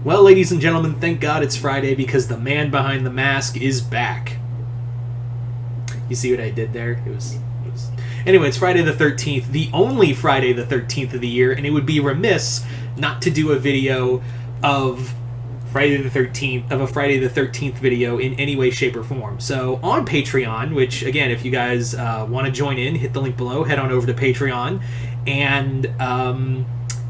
Well, ladies and gentlemen, thank God it's Friday because the man behind the mask is back. You see what I did there? It was... Anyway, it's Friday the 13th, the only Friday the 13th of the year, and it would be remiss not to do a video of Friday the 13th, of a Friday the 13th video in any way, shape, or form. So on Patreon, which again, if you guys want to join in, hit the link below, head on over to Patreon, and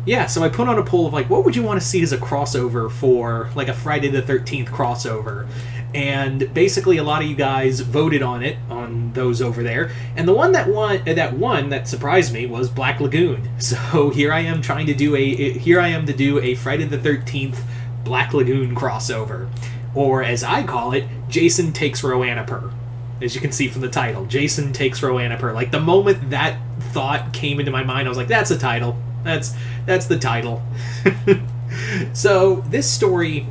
yeah, so I put on a poll of like, what would you want to see as a crossover for like a Friday the 13th crossover? And basically a lot of you guys voted on it, on those over there, and the one that won, that surprised me, was Black Lagoon. So here I am to do a Friday the 13th Black Lagoon crossover, or as I call it, Jason Takes Ronanapur. As you can see from the title, Jason Takes Ronanapur. Like, the moment that thought came into my mind, I was like, that's a title. That's the title. So this story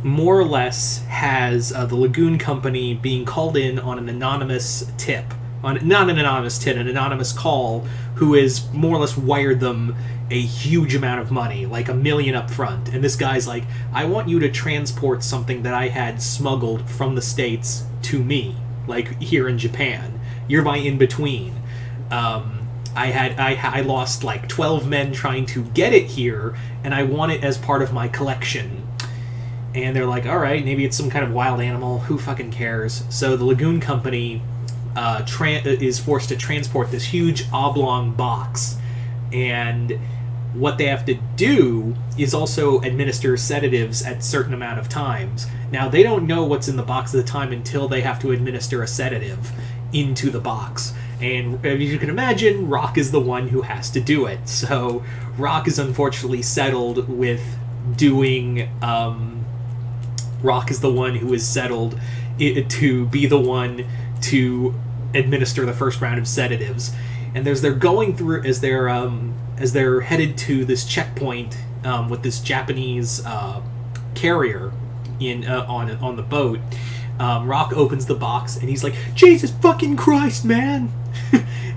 more or less has the Lagoon Company being called in on an anonymous tip. Not an anonymous tip, an anonymous call, who has more or less wired them a huge amount of money, like $1 million up front. And this guy's like, I want you to transport something that I had smuggled from the States to me, like here in Japan. You're my in-between. I lost like 12 men trying to get it here, and I want it as part of my collection. And they're like, all right, maybe it's some kind of wild animal. Who fucking cares? So the Lagoon Company is forced to transport this huge oblong box, and what they have to do is also administer sedatives at certain amount of times. Now, they don't know what's in the box at the time until they have to administer a sedative into the box. And as you can imagine, Rock is the one who has to do it. So Rock is unfortunately settled with doing... Rock is the one who is settled to be the one to administer the first round of sedatives. And as they're going through, as they're headed to this checkpoint with this Japanese carrier on the boat, Rock opens the box and he's like, Jesus fucking Christ, man!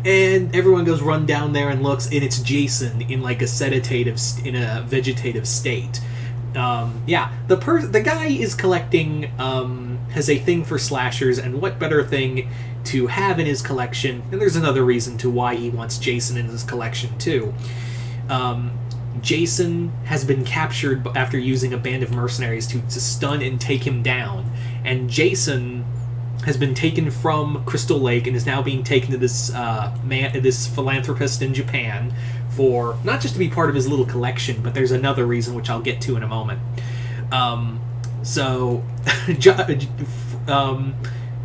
And everyone goes run down there and looks, and it's Jason in like a vegetative state. Yeah, the guy is collecting, has a thing for slashers, and what better thing to have in his collection, and there's another reason to why he wants Jason in his collection too. Jason has been captured after using a band of mercenaries to stun and take him down, and Jason has been taken from Crystal Lake and is now being taken to this philanthropist in Japan for not just to be part of his little collection, but there's another reason which I'll get to in a moment. So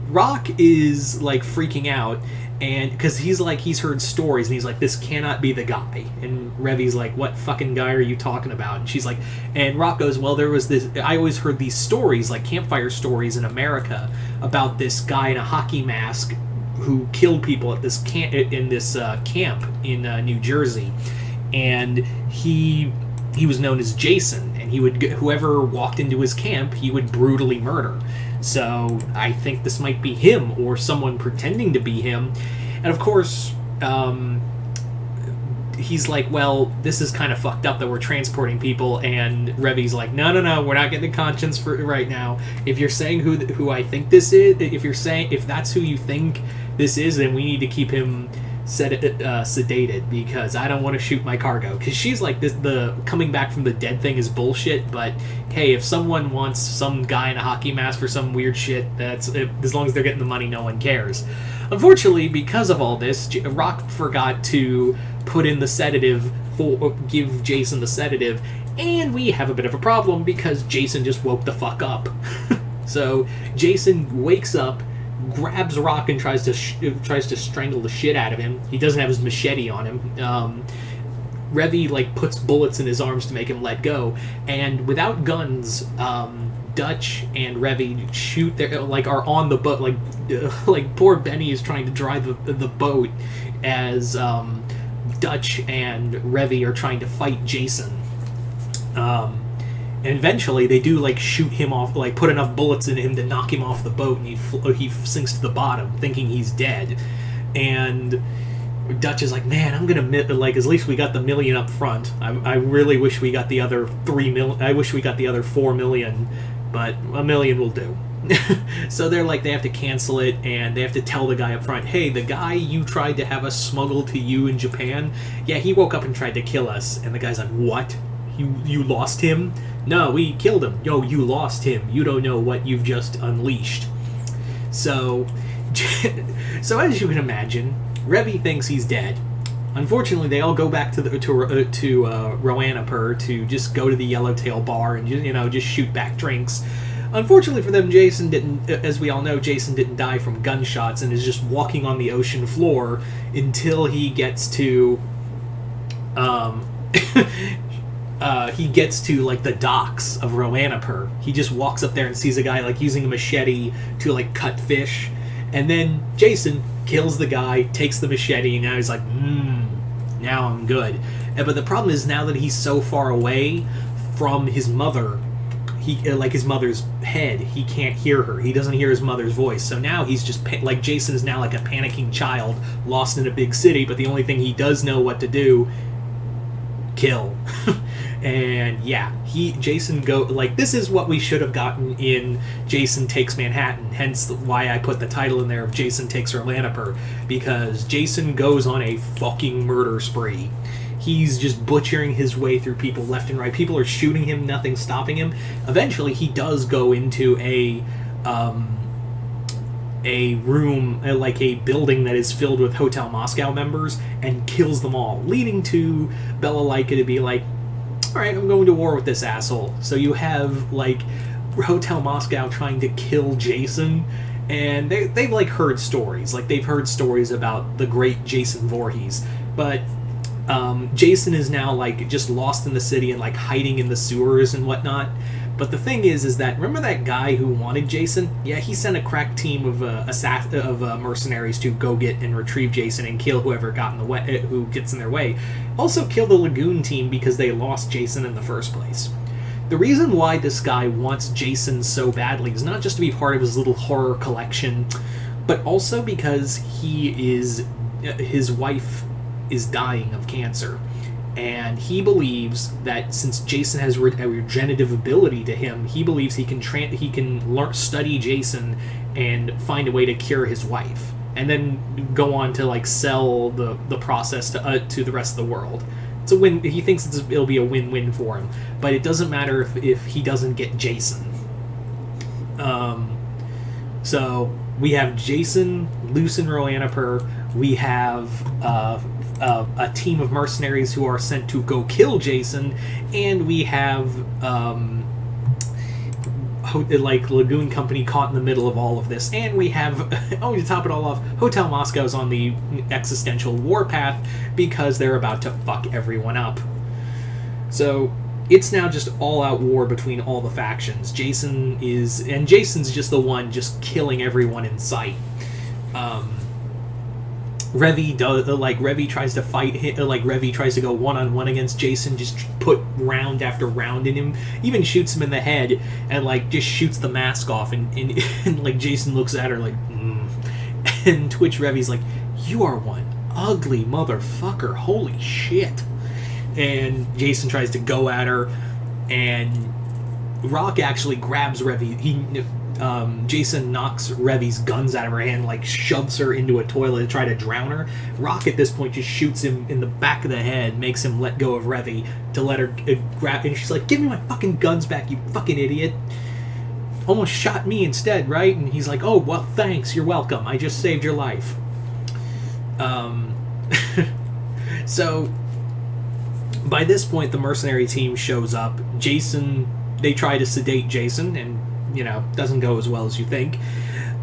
Rock is like freaking out, and because he's heard stories, and he's like, this cannot be the guy. And Revi's like, what fucking guy are you talking about? And she's like, and Rock goes, well, there was this, I always heard these stories, like campfire stories in America, about this guy in a hockey mask who killed people at this camp in New Jersey, and he was known as Jason, and he would whoever walked into his camp, he would brutally murder. So I think this might be him or someone pretending to be him. And of course, he's like, well, this is kind of fucked up that we're transporting people. And Revi's like, no, we're not getting the conscience for right now. If you're saying who I think this is, if that's who you think this is, then we need to keep him sedated, because I don't want to shoot my cargo. Because she's like, the coming back from the dead thing is bullshit, but hey, if someone wants some guy in a hockey mask for some weird shit, that's, as long as they're getting the money, no one cares. Unfortunately, because of all this, Rock forgot to put in the sedative, give Jason the sedative, and we have a bit of a problem because Jason just woke the fuck up. So Jason wakes up, grabs Rock, and tries to strangle the shit out of him. He doesn't have his machete on him. Revi like puts bullets in his arms to make him let go, and without guns, Dutch and Revi shoot are on the boat, like poor Benny is trying to drive the boat as Dutch and Revi are trying to fight Jason. And eventually they do like shoot him off, like put enough bullets in him to knock him off the boat, and he sinks to the bottom thinking he's dead. And Dutch is like, man, I'm gonna like, at least we got the million up front. I really wish we got the other 3 million. I wish we got the other 4 million, but a million will do. So they're like, they have to cancel it, and they have to tell the guy up front, hey, the guy you tried to have us smuggle to you in Japan, yeah, he woke up and tried to kill us. And the guy's like, what? You lost him? No, we killed him. Yo, you lost him. You don't know what you've just unleashed. So, so as you can imagine, Revy thinks he's dead. Unfortunately, they all go back to Ronanapur to just go to the Yellowtail bar and just shoot back drinks. Unfortunately for them, Jason didn't. As we all know, Jason didn't die from gunshots and is just walking on the ocean floor until he gets to. He gets to like the docks of Ronanapur. He just walks up there and sees a guy like using a machete to like cut fish, and then Jason kills the guy, takes the machete, and now he's like, now I'm good. But the problem is now that he's so far away from his mother, like his mother's head, he can't hear her. He doesn't hear his mother's voice. So now he's just like, Jason is now like a panicking child lost in a big city, but the only thing he does know what to do, kill. And yeah, Jason this is what we should have gotten in Jason Takes Manhattan, hence why I put the title in there of Jason Takes Ronanapur, because Jason goes on a fucking murder spree. He's just butchering his way through people left and right. People are shooting him, nothing's stopping him. Eventually he does go into a room, like a building that is filled with Hotel Moscow members, and kills them all, leading to Bella to be like, alright, I'm going to war with this asshole. So you have, like, Hotel Moscow trying to kill Jason, and they've, like, heard stories. Like, they've heard stories about the great Jason Voorhees. But Jason is now, like, just lost in the city and, like, hiding in the sewers and whatnot. But the thing is that, remember that guy who wanted Jason? Yeah, he sent a crack team of mercenaries to go get and retrieve Jason and kill whoever got in the way, who gets in their way. Also kill the Lagoon team because they lost Jason in the first place. The reason why this guy wants Jason so badly is not just to be part of his little horror collection, but also because his wife is dying of cancer. And he believes that since Jason has a regenerative ability to him, he believes he can study Jason and find a way to cure his wife, and then go on to like sell the process to the rest of the world. It's a win. He thinks it'll be a win-win for him, but it doesn't matter if he doesn't get Jason. So we have Jason loose in Ronanapur. We have a team of mercenaries who are sent to go kill Jason, and we have like Lagoon Company caught in the middle of all of this, and we have to top it all off, Hotel Moscow's on the existential warpath because they're about to fuck everyone up. So it's now just all-out war between all the factions. Jason's just the one just killing everyone in sight. Revy tries to fight him, Revy tries to go one-on-one against Jason, just put round after round in him, even shoots him in the head, and like just shoots the mask off, and like Jason looks at her like, and Twitch Revy's like, you are one ugly motherfucker, holy shit. And Jason tries to go at her, and Rock actually grabs Revy. Jason knocks Revy's guns out of her hand, like shoves her into a toilet to try to drown her. Rock at this point just shoots him in the back of the head, makes him let go of Revy to let her grab, and she's like, give me my fucking guns back, you fucking idiot. Almost shot me instead, right? And he's like, oh, well, thanks, you're welcome, I just saved your life. So by this point the mercenary team shows up. They try to sedate Jason, and doesn't go as well as you think.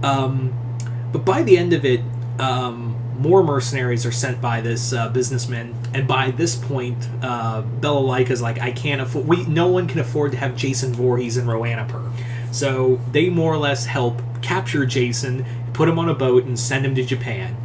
But by the end of it, more mercenaries are sent by this businessman, and by this point, Bella is like, I can't afford. No one can afford to have Jason Voorhees in Ronanapur. So they more or less help capture Jason, put him on a boat, and send him to Japan.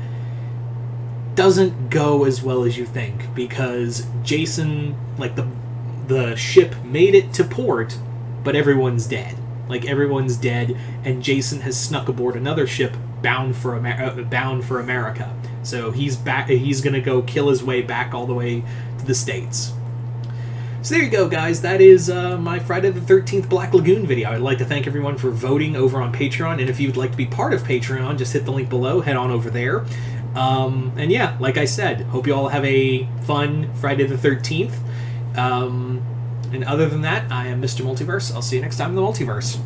Doesn't go as well as you think, because Jason, the ship made it to port, but everyone's dead. And Jason has snuck aboard another ship bound for America. So he's back. He's gonna go kill his way back all the way to the States. So there you go, guys. That is my Friday the 13th Black Lagoon video. I'd like to thank everyone for voting over on Patreon, and if you'd like to be part of Patreon, just hit the link below, head on over there. And yeah, like I said, hope you all have a fun Friday the 13th. And other than that, I am Mr. Multiverse. I'll see you next time in the Multiverse.